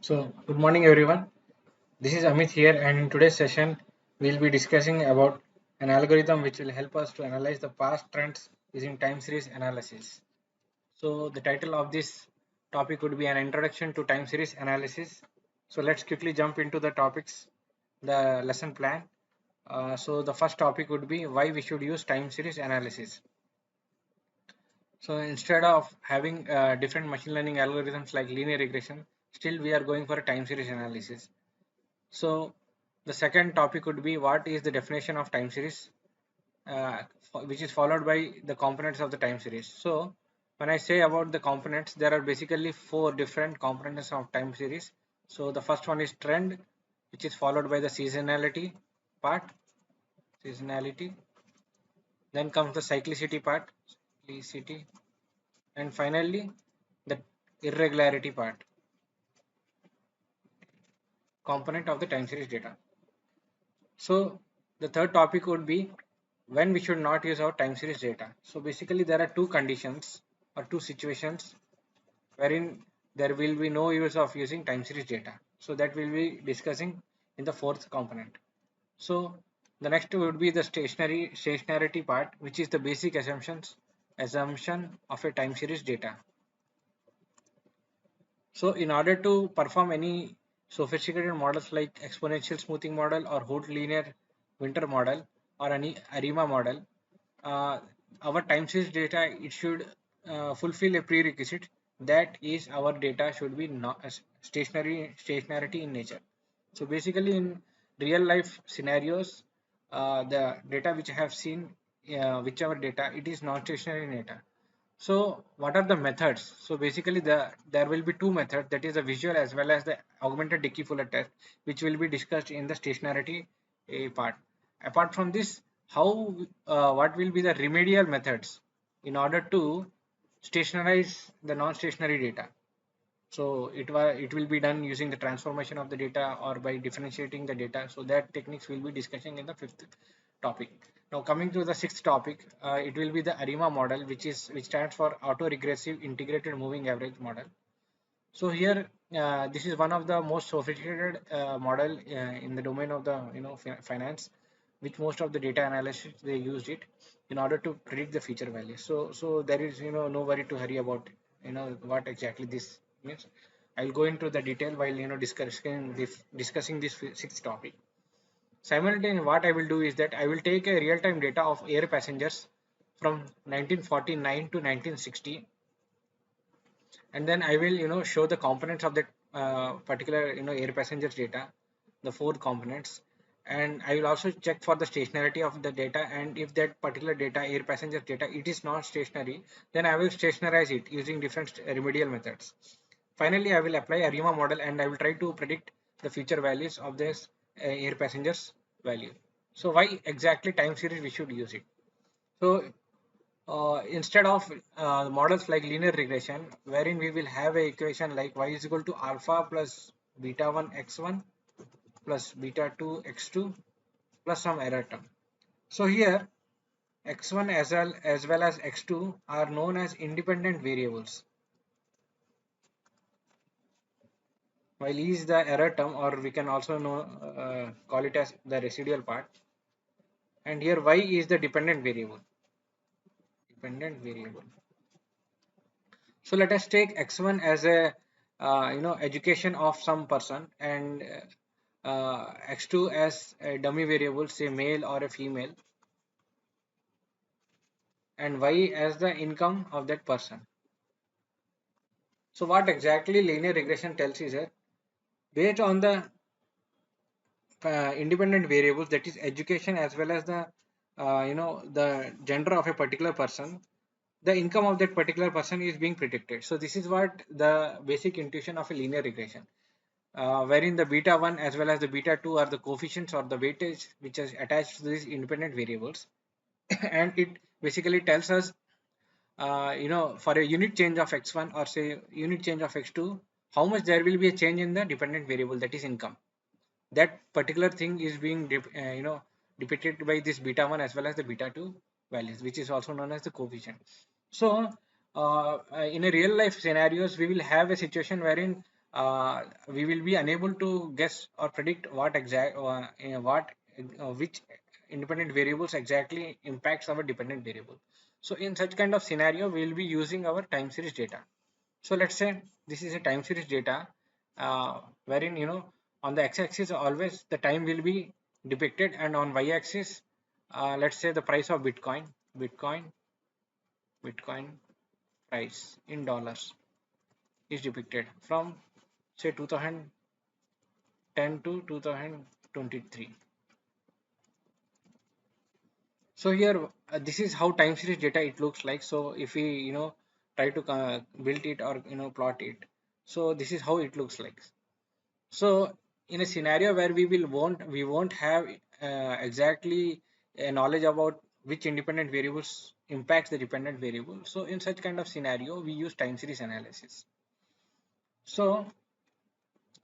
So, good morning everyone. This is Amit here, and in today's session, we'll be discussing about an algorithm which will help us to analyze the past trends using time series analysis. So, the title of this topic would be an introduction to time series analysis. So, let's quickly jump into the topics, the lesson plan. So, the first topic would be why we should use time series analysis. So instead of having different machine learning algorithms like linear regression, still we are going for a time series analysis. So the second topic would be what is the definition of time series, which is followed by the components of the time series. So when I say about the components, there are basically four different components of time series. So the first one is trend, which is followed by the seasonality part, seasonality. Then comes the cyclicity part, cyclicity, and finally the irregularity part, component of the time series data. So the third topic would be when we should not use our time series data. So basically there are two conditions or two situations wherein there will be no use of using time series data. So that we'll be discussing in the fourth component. So the next would be the stationarity part, which is the basic assumption of a time series data. So in order to perform any sophisticated models like exponential smoothing model or Holt linear winter model or any ARIMA model, uh, our time series data, it should fulfill a prerequisite, that is our data should be not stationarity in nature. So basically in real life scenarios, the data which I have seen, whichever data, it is non-stationary data. So what are the methods? So basically there will be two methods, that is the visual as well as the augmented Dickey-Fuller test, which will be discussed in the stationarity part. Apart from this, how what will be the remedial methods in order to stationarize the non-stationary data? So it will be done using the transformation of the data or by differentiating the data. So that techniques will be discussing in the fifth topic. Now coming to the sixth topic, it will be the ARIMA model, which stands for auto-regressive integrated moving average model. So here this is one of the most sophisticated model in the domain of the finance, which most of the data analysts they used it in order to predict the future values. So there is no worry to hurry about what exactly this means. I'll go into the detail while discussing this sixth topic. Simultaneously, what I will do is that I will take a real-time data of air passengers from 1949 to 1960, and then I will show the components of that particular air passengers data, the four components, and I will also check for the stationarity of the data, and if that particular data, air passengers data, it is not stationary, then I will stationarize it using different remedial methods. Finally, I will apply a ARIMA model and I will try to predict the future values of this air passengers value. So why exactly time series we should use it? So instead of models like linear regression, wherein we will have a equation like y is equal to alpha plus beta 1 x1 plus beta 2 x2 plus some error term. So here x1 as well as x2 are known as independent variables, while e is the error term, or we can also call it as the residual part, and here y is the dependent variable. So let us take x1 as a education of some person, and x2 as a dummy variable, say male or a female, and y as the income of that person. So what exactly linear regression tells is that based on the independent variables, that is education as well as the the gender of a particular person, the income of that particular person is being predicted. So this is what the basic intuition of a linear regression, wherein the beta 1 as well as the beta 2 are the coefficients or the weightage which is attached to these independent variables. And it basically tells us for a unit change of x1 or say unit change of x2, how much there will be a change in the dependent variable, that is income. That particular thing is being depicted by this beta 1 as well as the beta 2 values, which is also known as the coefficient. So in a real life scenarios, we will have a situation wherein we will be unable to guess or predict which independent variables exactly impacts our dependent variable. So in such kind of scenario, we will be using our time series data. So let's say this is a time series data, wherein on the x-axis always the time will be depicted, and on y-axis, let's say the price of Bitcoin price in dollars is depicted from say 2010 to 2023. So here, this is how time series data it looks like. So if we try to build it or plot it, so this is how it looks like. So in a scenario where we won't have exactly a knowledge about which independent variables impacts the dependent variable. So in such kind of scenario, we use time series analysis. So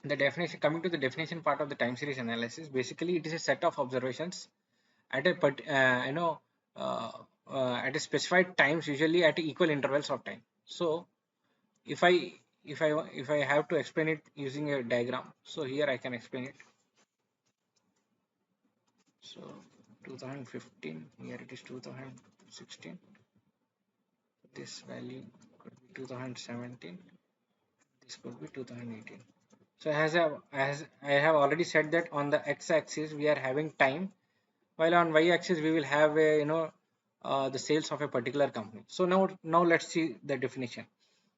the definition, coming to the definition part of the time series analysis, basically it is a set of observations at a uh, at a specified times, usually at equal intervals of time. So if I if I have to explain it using a diagram, so here I can explain it. So 2015, here it is 2016, this value could be 2017, this could be 2018. So as I have already said that on the x-axis we are having time, while on y-axis we will have a the sales of a particular company. So now let's see the definition.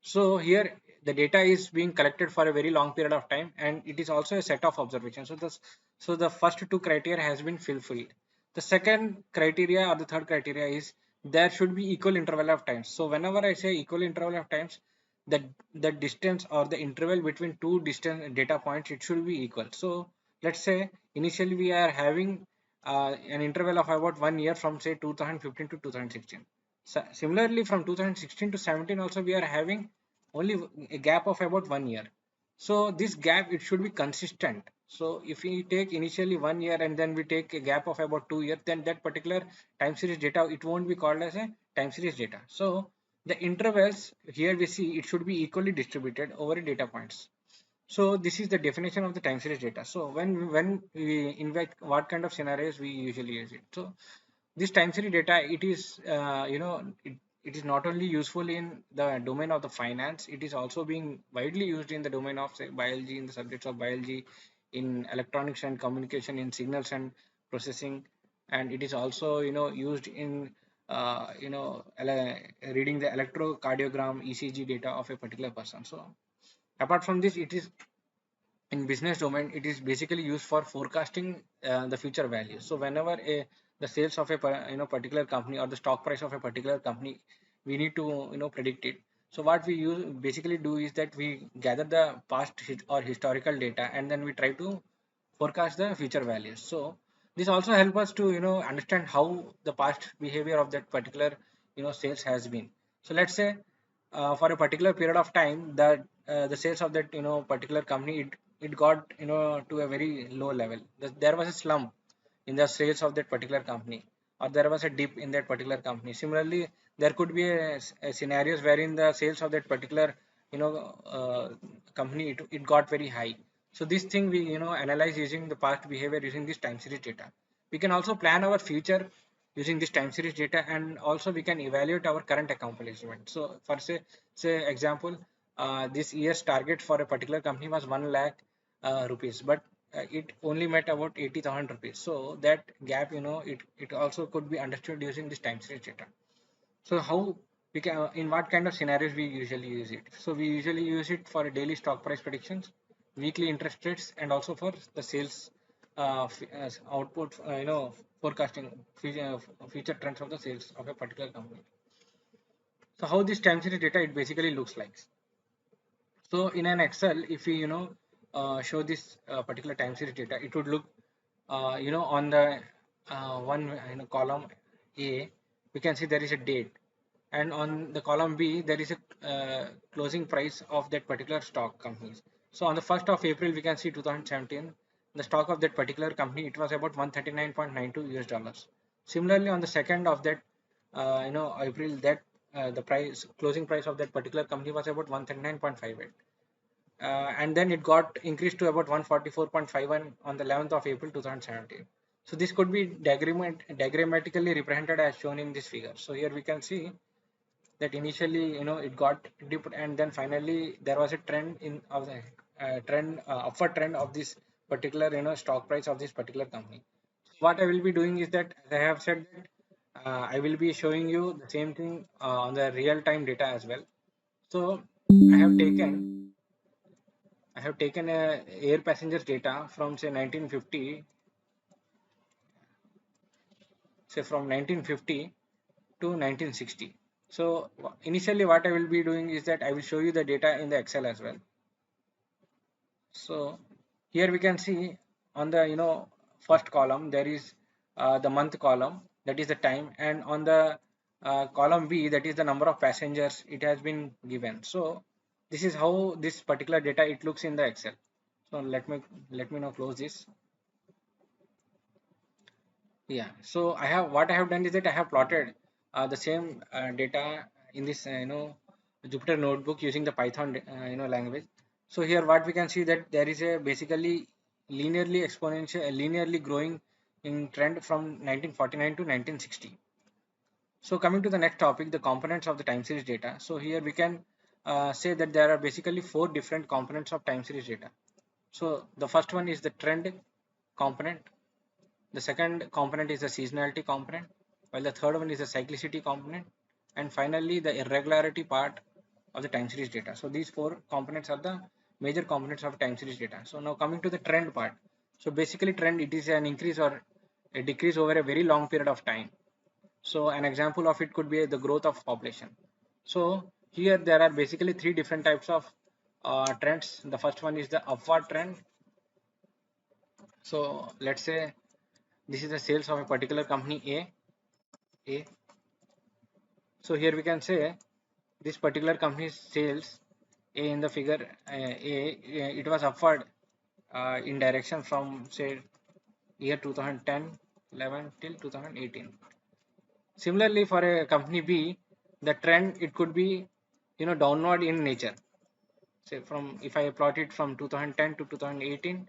So here the data is being collected for a very long period of time, and it is also a set of observations. So the first two criteria has been fulfilled. The second criteria or the third criteria is there should be equal interval of times. So whenever I say equal interval of times, the the distance or the interval between two distant data points, it should be equal. So let's say initially we are having an interval of about 1 year from say 2015 to 2016. So similarly, from 2016 to 17 also we are having only a gap of about 1 year. So this gap, it should be consistent. So if we take initially 1 year and then we take a gap of about 2 years, then that particular time series data, it won't be called as a time series data. So the intervals here we see it should be equally distributed over data points. So this is the definition of the time series data. So when we invite, what kind of scenarios we usually use it. So this time series data, it is it is not only useful in the domain of the finance, it is also being widely used in the domain of say biology, in the subjects of biology, in electronics and communication, in signals and processing, and it is also used in reading the electrocardiogram ECG data of a particular person. So apart from this, it is in business domain, it is basically used for forecasting the future value. So whenever the sales of a particular company or the stock price of a particular company, we need to predict it. So what we use basically do is that we gather the past or historical data, and then we try to forecast the future values. So this also help us to understand how the past behavior of that particular sales has been. So let's say for a particular period of time that the sales of that particular company, it got to a very low level. There was a slump in the sales of that particular company, or there was a dip in that particular company. Similarly, there could be a scenarios wherein the sales of that particular you know company, it got very high. So this thing we analyze using the past behavior using this time series data. We can also plan our future using this time series data, and also we can evaluate our current accomplishment. So for say example, this year's target for a particular company was 1 lakh rupees, but it only met about 80,000 rupees. So that gap, it also could be understood using this time series data. So how we can, in what kind of scenarios we usually use it? So we usually use it for daily stock price predictions, weekly interest rates, and also for the sales output, forecasting future trends of the sales of a particular company. So how this time series data, it basically looks like. So in an Excel, if we show this particular time series data, it would look on the one column A, we can see there is a date, and on the column B there is a closing price of that particular stock companies. So on the 1st of April we can see 2017, the stock of that particular company, it was about 139.92 US dollars. Similarly, on the 2nd of that April, that the price closing price of that particular company was about 139.58. and then it got increased to about 144.51 on the 11th of April 2017. So this could be diagrammatically represented as shown in this figure. So here we can see that initially, it got dipped, and then finally there was a trend in of the upward trend of this particular, stock price of this particular company. What I will be doing is that, as I have said, that I will be showing you the same thing on the real time data as well. So I have taken air passengers data from say 1950, from 1950 to 1960. So initially what I will be doing is that I will show you the data in the Excel as well. So here we can see on the, first column there is the month column, that is the time, and on the column B, that is the number of passengers it has been given. So this is how this particular data it looks in the Excel. So let me now close this. Yeah, so I have done is that I have plotted the same data in this Jupyter notebook using the Python language. So here what we can see that there is a basically linearly growing in trend from 1949 to 1960. So coming to the next topic, the components of the time series data. So here we can say that there are basically four different components of time series data. So the first one is the trend component. The second component is the seasonality component, while the third one is the cyclicity component, and finally the irregularity part of the time series data. So these four components are the major components of time series data. So now coming to the trend part. So basically trend, it is an increase or a decrease over a very long period of time. So an example of it could be the growth of population. So here there are basically three different types of trends. The first one is the upward trend. So let's say this is the sales of a particular company A. So here we can say this particular company's sales A in the figure it was upward in direction from say year 2010, 11 till 2018. Similarly, for a company B, the trend it could be downward in nature. Say from, if I plot it from 2010 to 2018.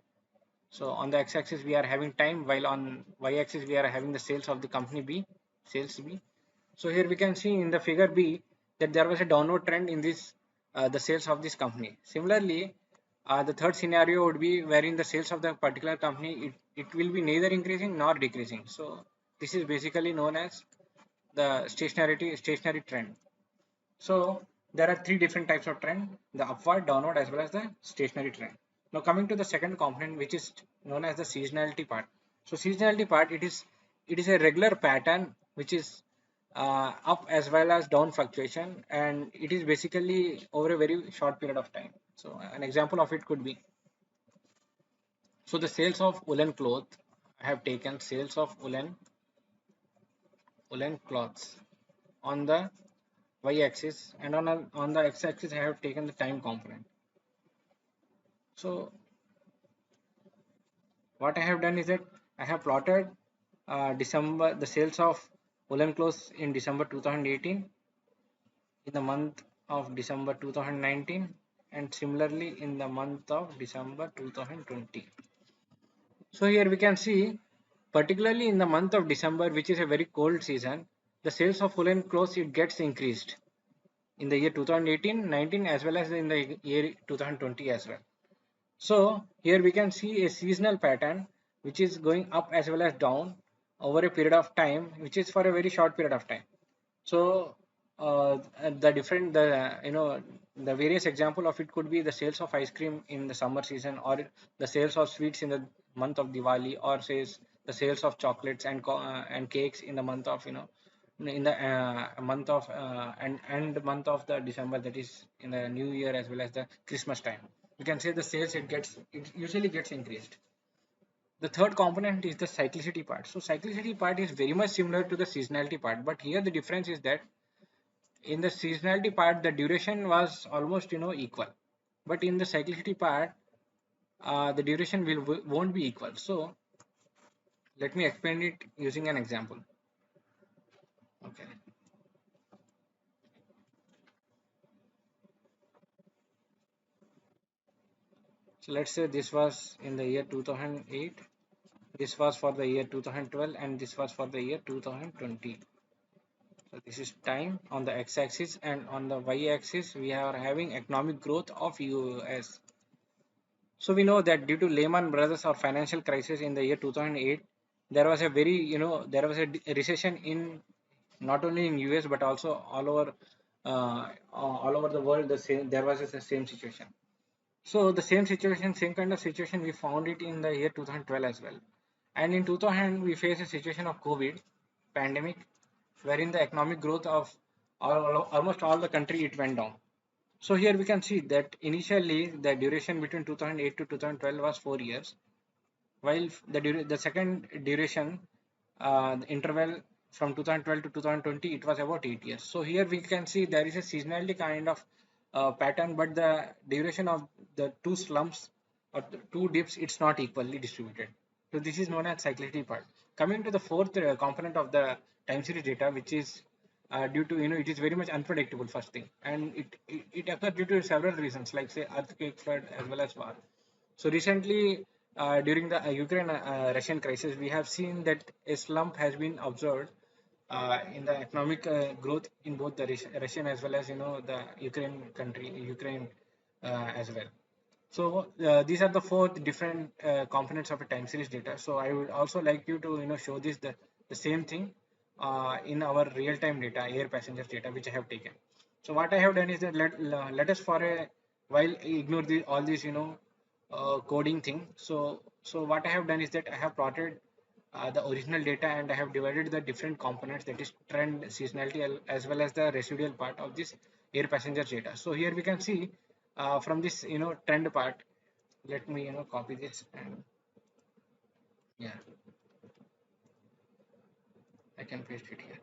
So on the x-axis we are having time, while on y-axis we are having the sales of the company B, sales B. So here we can see in the figure B that there was a downward trend in this the sales of this company. Similarly, the third scenario would be wherein the sales of the particular company it will be neither increasing nor decreasing. So this is basically known as the stationary trend. So there are three different types of trend: the upward, downward, as well as the stationary trend. Now coming to the second component, which is known as the seasonality part. So seasonality part, it is a regular pattern which is up as well as down fluctuation, and it is basically over a very short period of time. So an example of it could be, so the sales of woolen cloth. I have taken sales of woolen cloths on the y-axis, and on the x-axis I have taken the time component. So what I have done is that I have plotted the sales of woolen clothes in December 2018, in the month of December 2019, and similarly in the month of December 2020. So here we can see, particularly in the month of December, which is a very cold season, the sales of woolen clothes it gets increased in the year 2018, 19, as well as in the year 2020 as well. So here we can see a seasonal pattern which is going up as well as down over a period of time, which is for a very short period of time. So the various example of it could be the sales of ice cream in the summer season, or the sales of sweets in the month of Diwali, or says the sales of chocolates and cakes in the month of in the month of and the month of the December, that is in the New Year as well as the Christmas time. You can say the sales it usually gets increased. The third component is the cyclicity part. So cyclicity part is very much similar to the seasonality part, but here the difference is that in the seasonality part the duration was almost equal, but in the cyclicity part the duration won't be equal. So let me explain it using an example. Okay. So let's say this was in the year 2008, this was for the year 2012, and this was for the year 2020. So this is time on the x-axis, and on the y-axis we are having economic growth of US. So we know that due to Lehman Brothers or financial crisis in the year 2008, there was a very, there was a recession in not only in US but also all over the world. The same, there was the same situation. So the same situation, same kind of situation, we found it in the year 2012 as well. And in 2000, we faced a situation of COVID pandemic, wherein the economic growth of almost all the country it went down. So here we can see that initially the duration between 2008 to 2012 was 4 years, while the second duration, the interval from 2012 to 2020, it was about 8 years. So here we can see there is a seasonality kind of pattern, but the duration of the two slumps or the two dips, it's not equally distributed. So this is known as cyclicity part. Coming to the fourth component of the time series data, which is due to, it is very much unpredictable, first thing, and it occurs due to several reasons, like say earthquake, flood, as well as war. So recently, during the Ukraine-Russian crisis, we have seen that a slump has been observed in the economic growth in both the Russian as well as the Ukraine country, Ukraine as well. So these are the four different components of a time series data. So I would also like you to show this the same thing in our real time data, air passengers data, which I have taken. So what I have done is that let us for a while ignore all these coding thing. So what I have done is that I have plotted the original data, and I have divided the different components, that is trend, seasonality, as well as the residual part of this air passengers data. So here we can see from this trend part. Let me copy this, and yeah, I can paste it here.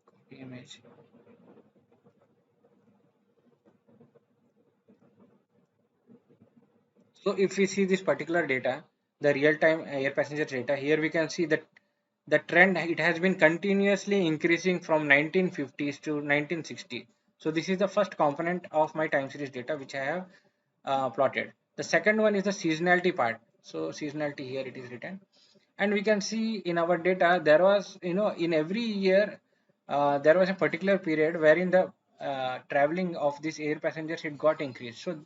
Copy image. So if we see this particular data, the real-time air passenger data, here we can see that the trend, it has been continuously increasing from 1950s to 1960. So this is the first component of my time series data which I have plotted. The second one is the seasonality part. So seasonality, here it is written, and we can see in our data there was, in every year there was a particular period wherein the traveling of these air passengers, it got increased. So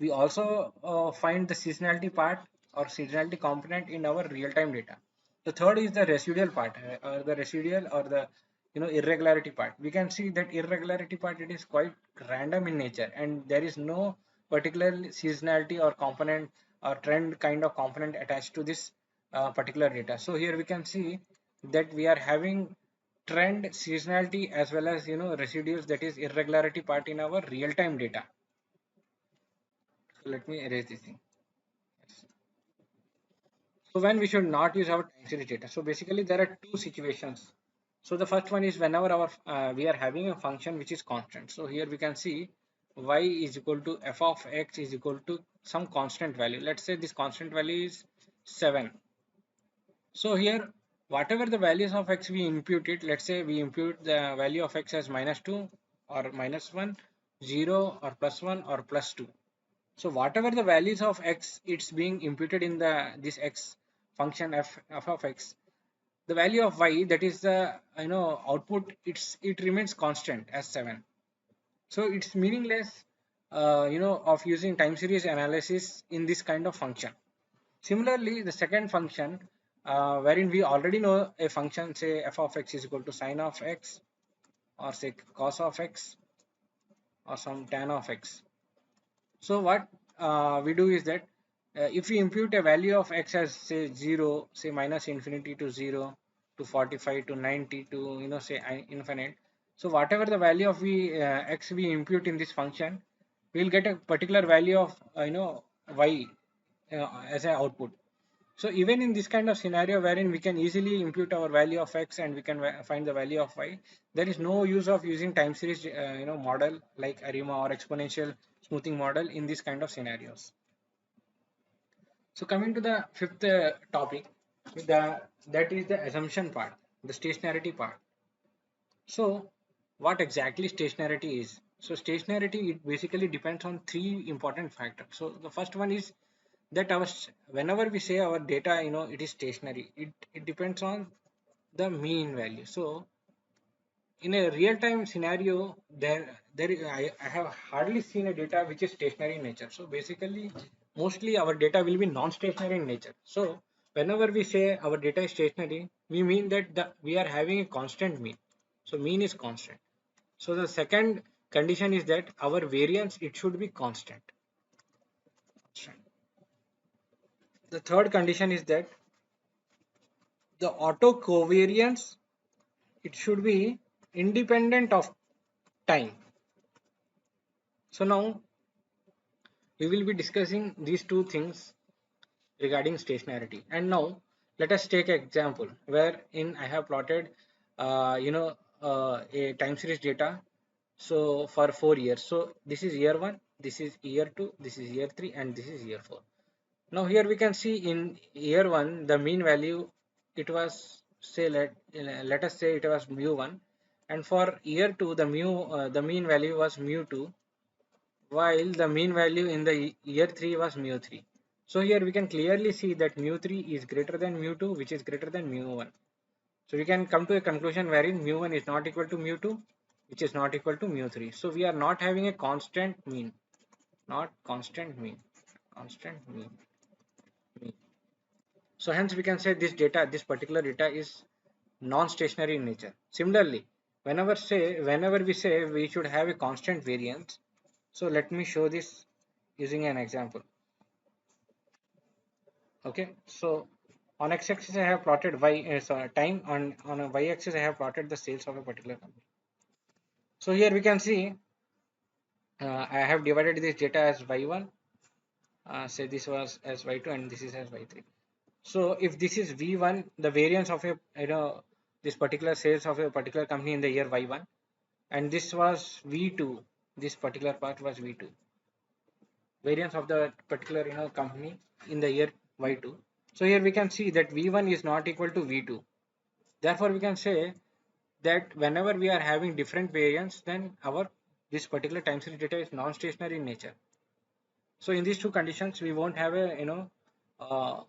we also find the seasonality part or seasonality component in our real-time data. The third is the residual part, or the residual, or the irregularity part. We can see that irregularity part, it is quite random in nature, and there is no particular seasonality or component or trend kind of component attached to this particular data. So here we can see that we are having trend, seasonality, as well as residuals, that is irregularity part in our real-time data. So let me erase this thing. Yes. So when we should not use our time series data. So basically there are two situations. So the first one is whenever our we are having a function which is constant. So here we can see y is equal to f of x is equal to some constant value. Let's say this constant value is 7. So here, whatever the values of x we impute it, let's say we impute the value of x as -2 or -1, 0 or +1 or +2. So whatever the values of x, it's being imputed in the this x function f of x, the value of y, that is the output, it remains constant as 7. So it's meaningless of using time series analysis in this kind of function. Similarly, the second function, wherein we already know a function, say f of x is equal to sine of x, or say cos of x, or some tan of x. So what we do is that if we impute a value of x as say 0, say minus infinity to 0 to 45 to 90 to say infinite. So whatever the value of x we impute in this function, we'll get a particular value of y as an output. So even in this kind of scenario wherein we can easily impute our value of x and we can find the value of y, there is no use of using time series model like ARIMA or exponential smoothing model in this kind of scenarios. So coming to the fifth topic, that is the assumption part, the stationarity part. So what exactly stationarity is. So stationarity, it basically depends on three important factors. So the first one is that whenever we say our data, it is stationary, it depends on the mean value. So in a real-time scenario, I have hardly seen a data which is stationary in nature. So basically, mostly our data will be non-stationary in nature. So whenever we say our data is stationary, we mean that we are having a constant mean. So mean is constant. So the second condition is that our variance, it should be constant. The third condition is that the auto covariance, it should be independent of time. So now we will be discussing these two things regarding stationarity. And now let us take an example wherein I have plotted, a time series data. So for 4 years. So this is year one, this is year two, this is year three, and this is year four. Now here we can see in year one the mean value, it was, say, let us say it was mu one, and for year two the mean value was mu two, while the mean value in the year 3 was mu 3. So here we can clearly see that mu 3 is greater than mu 2, which is greater than mu 1. So we can come to a conclusion wherein mu 1 is not equal to mu 2, which is not equal to mu 3. So we are not having a constant mean, not constant mean, constant mean. So hence we can say this particular data is non-stationary in nature. Similarly, whenever we say we should have a constant variance, so let me show this using an example. Okay, so on x-axis I have plotted time, on a y-axis I have plotted the sales of a particular company. So here we can see I have divided this data as y1, say this was as y2 and this is as y3. So if this is v1, the variance of a this particular sales of a particular company in the year y1, and this was v2, this particular part was v2, variance of the particular company in the year y2. So here we can see that v1 is not equal to v2. Therefore, we can say that whenever we are having different variance, then our this particular time series data is non-stationary in nature. So in these two conditions, we won't have a uh,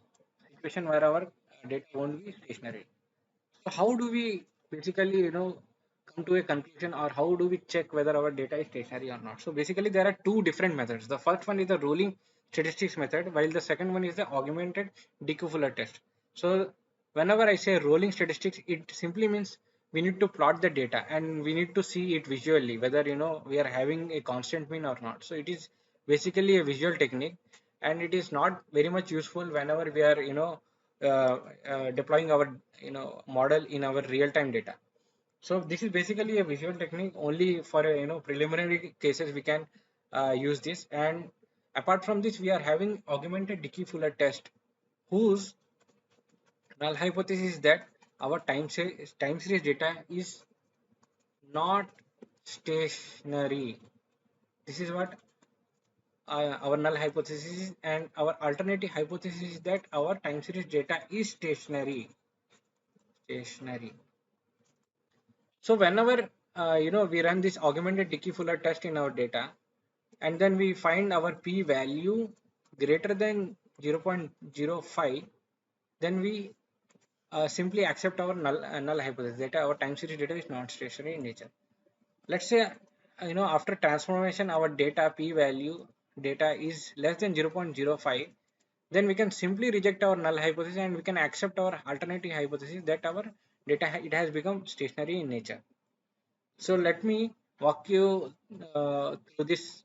situation where our data won't be stationary. So how do we basically come to a conclusion, or how do we check whether our data is stationary or not? So basically there are two different methods. The first one is the rolling statistics method, while the second one is the augmented decupleur test. So whenever I say rolling statistics, it simply means we need to plot the data and we need to see it visually whether we are having a constant mean or not. So it is basically a visual technique, and it is not very much useful whenever we are deploying our model in our real-time data. So this is basically a visual technique. Only for a, preliminary cases we can use this. And apart from this, we are having augmented Dickey-Fuller test, whose null hypothesis is that our time series data is not stationary. This is what our null hypothesis is, and our alternative hypothesis is that our time series data is stationary. So whenever we run this augmented Dickey-Fuller test in our data, and then we find our p-value greater than 0.05, then we simply accept our null hypothesis that our time series data is not stationary in nature. Let's say after transformation our data p-value data is less than 0.05, then we can simply reject our null hypothesis and we can accept our alternative hypothesis that our data it has become stationary in nature. So let me walk you through this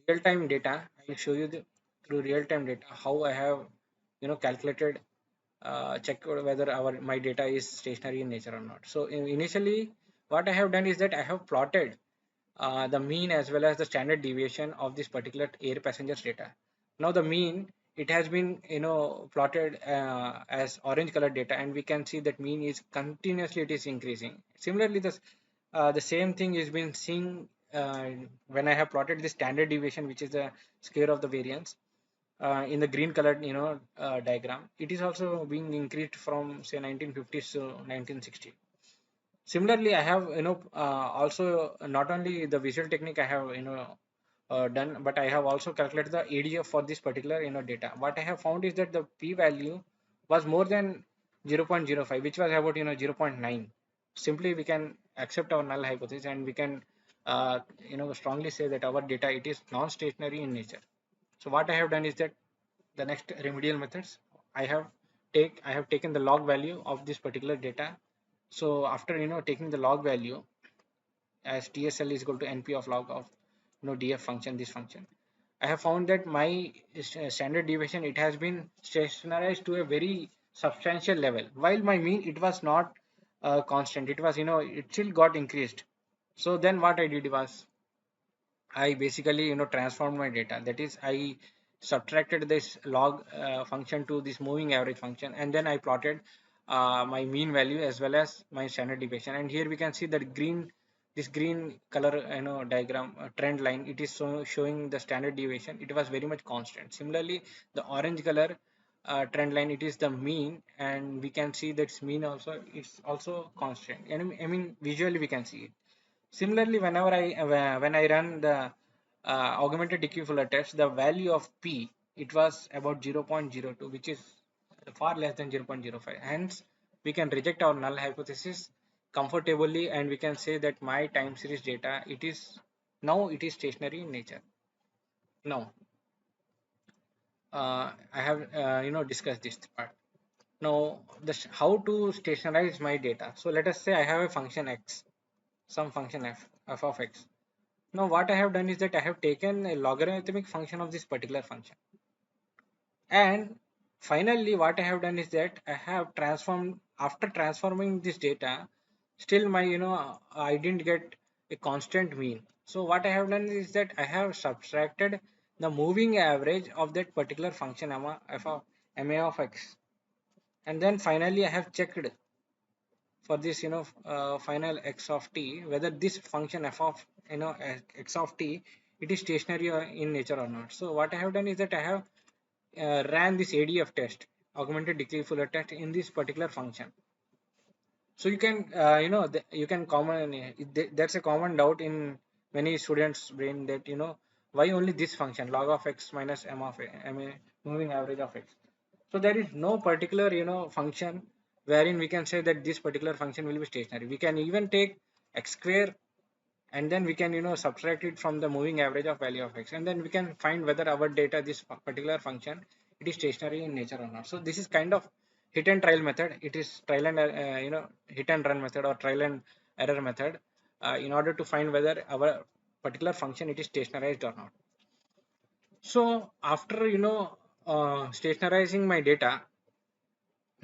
real-time data. I will show you through real-time data how I have calculated, check whether my data is stationary in nature or not. So initially what I have done is that I have plotted the mean as well as the standard deviation of this particular air passengers data. Now the mean, it has been plotted as orange color data, and we can see that mean is continuously, it is increasing. Similarly, the same thing is been seen when I have plotted the standard deviation, which is the square of the variance in the green colored diagram. It is also being increased from say 1950s to 1960. Similarly, I have also not only the visual technique I have done, but I have also calculated the ADF for this particular data. What I have found is that the p-value was more than 0.05, which was about 0.9. Simply we can accept our null hypothesis, and we can strongly say that our data, it is non-stationary in nature. So what I have done is that the next remedial methods, I have taken the log value of this particular data. So after taking the log value as TSL is equal to NP of log of DF function, this function, I have found that my standard deviation, it has been stationarized to a very substantial level, while my mean, it was not constant. It was it still got increased. So then what I did was, I basically transformed my data. That is, I subtracted this log function to this moving average function, and then I plotted my mean value as well as my standard deviation. And here we can see that this green color diagram trend line, it is showing the standard deviation. It was very much constant. Similarly, the orange color trend line, it is the mean, and we can see that mean also, it's also constant. And I mean, visually we can see it. Similarly, when I run the augmented equivalent test, the value of p, it was about 0.02, which is far less than 0.05. Hence, we can reject our null hypothesis comfortably, and we can say that my time series data, it is stationary in nature. Now, I have discussed this part. Now, how to stationarize my data? So let us say I have a function x, some function f of x. Now what I have done is that I have taken a logarithmic function of this particular function, and finally what I have done is that I have transformed, after transforming this data, still my I didn't get a constant mean. So what I have done is that I have subtracted the moving average of that particular function f of ma of x, and then finally I have checked for this final x of t, whether this function f of x of t, it is stationary in nature or not. So what I have done is that I have ran this ADF test, augmented decay fuller test, in this particular function. So you can you can that's a common doubt in many students brain, that why only this function log of x minus m of a, moving average of x. So there is no particular function wherein we can say that this particular function will be stationary. We can even take x square, and then we can subtract it from the moving average of value of x, and then we can find whether our data, this particular function, it is stationary in nature or not. So this is kind of hit and trial method. It is trial and hit and run method, or trial and error method, in order to find whether our particular function, it is stationarized or not. So after stationarizing my data,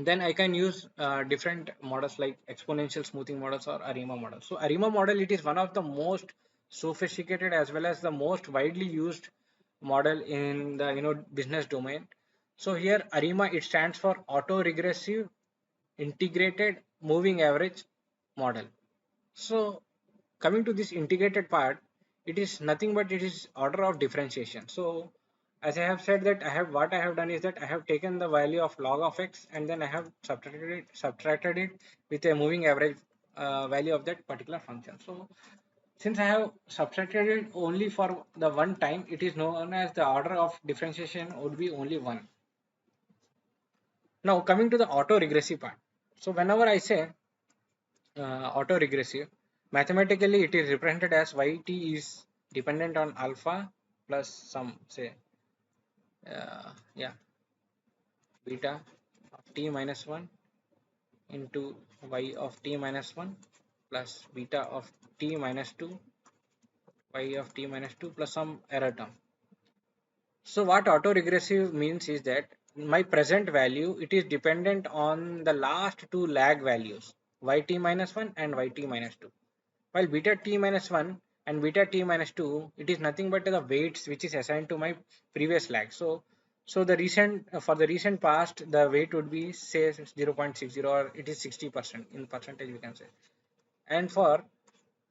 then I can use different models like exponential smoothing models or ARIMA models. So ARIMA model, it is one of the most sophisticated as well as the most widely used model in the business domain. So here ARIMA, it stands for auto regressive integrated moving average model. So coming to this integrated part, it is nothing but it is order of differentiation. So as I have said, that what I have done is that I have taken the value of log of x, and then I have subtracted it with a moving average value of that particular function. So since I have subtracted it only for the one time, it is known as the order of differentiation would be only one. Now coming to the auto regressive part. So whenever I say autoregressive, mathematically it is represented as yt is dependent on alpha plus some, say, yeah, beta of t minus 1 into y of t minus 1 plus beta of t minus 2 y of t minus 2 plus some error term. So what autoregressive means is that my present value, it is dependent on the last two lag values, yt minus 1 and yt minus 2, while beta t minus 1 and beta t minus 2, it is nothing but the weights which is assigned to my previous lag. So the recent, for the recent past, the weight would be, say, 0.60, or it is 60% in percentage, we can say. And for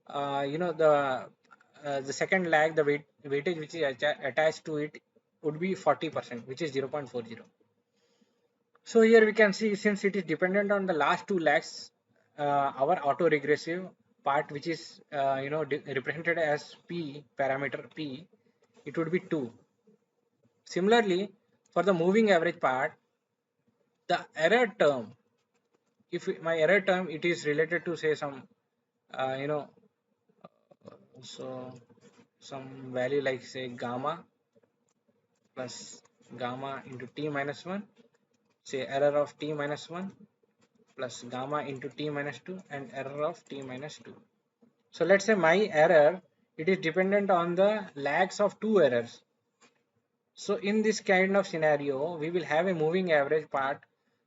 the second lag, the weightage which is attached to it would be 40%, which is 0.40. So here we can see, since it is dependent on the last two lags, our auto-regressive part, which is represented as p parameter p, it would be 2. Similarly, for the moving average part, the error term, if my error term it is related to say some uh, you know so some value like say gamma plus gamma into t minus 1, say error of t minus 1 plus gamma into t minus 2 and error of t minus 2. So let's say my error, it is dependent on the lags of two errors. So in this kind of scenario, we will have a moving average part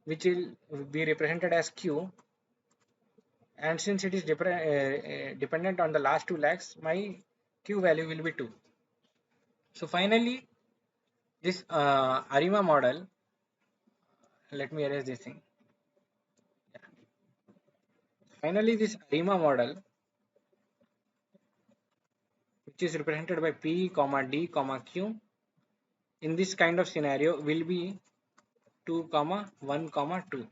which will be represented as q, and since it is dependent on the last two lags, my q value will be 2. So finally, this ARIMA model, let me erase this thing. Finally, this ARIMA model, which is represented by P, comma D, comma Q, in this kind of scenario will be 2, comma 1, comma 2.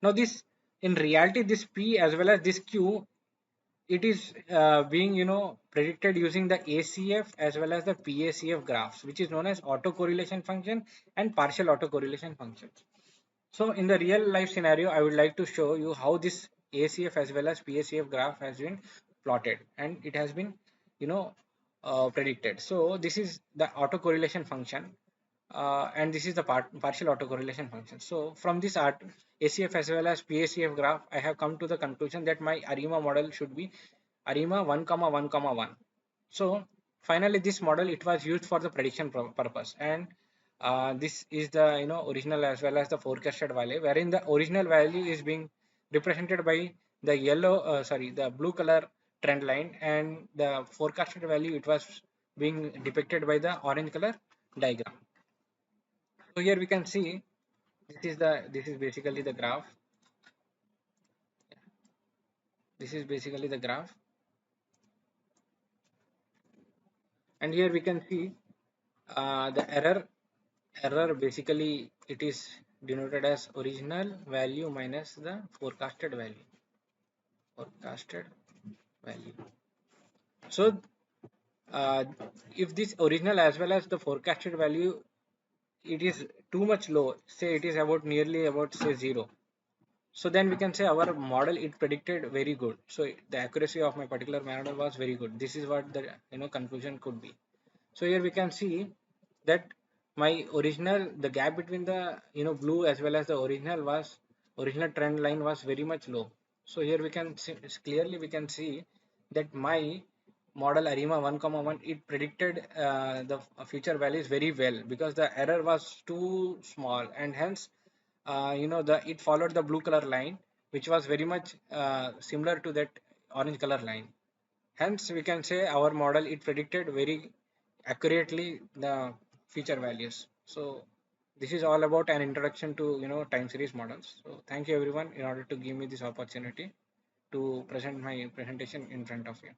Now this, in reality, this P as well as this Q, it is being predicted using the ACF as well as the PACF graphs, which is known as autocorrelation function and partial autocorrelation functions. So in the real life scenario, I would like to show you how this ACF as well as PACF graph has been plotted and it has been, you know, predicted. So this is the autocorrelation function, and this is the partial autocorrelation function. So from this ACF as well as PACF graph, I have come to the conclusion that my ARIMA model should be ARIMA 1, 1, 1. So finally, this model it was used for the prediction purpose, and this is the original as well as the forecasted value, wherein the original value is being represented by the yellow, sorry, the blue color trend line, and the forecasted value it was being depicted by the orange color diagram. So here we can see this is basically the graph. This is basically the graph, and here we can see the error basically it is denoted as original value minus the forecasted value. So uh, if this original as well as the forecasted value it is too much low, say it is about nearly about say 0, so then we can say our model it predicted very good, so the accuracy of my particular model was very good. This is what the conclusion could be. So here we can see that my original, the gap between the blue as well as the original trend line was very much low. So here we can see, clearly we can see that my model ARIMA 1, 1 it predicted the future values very well because the error was too small, and hence the it followed the blue color line which was very much similar to that orange color line. Hence, we can say our model it predicted very accurately the future values. So this is all about an introduction to time series models. So thank you everyone in order to give me this opportunity to present my presentation in front of you.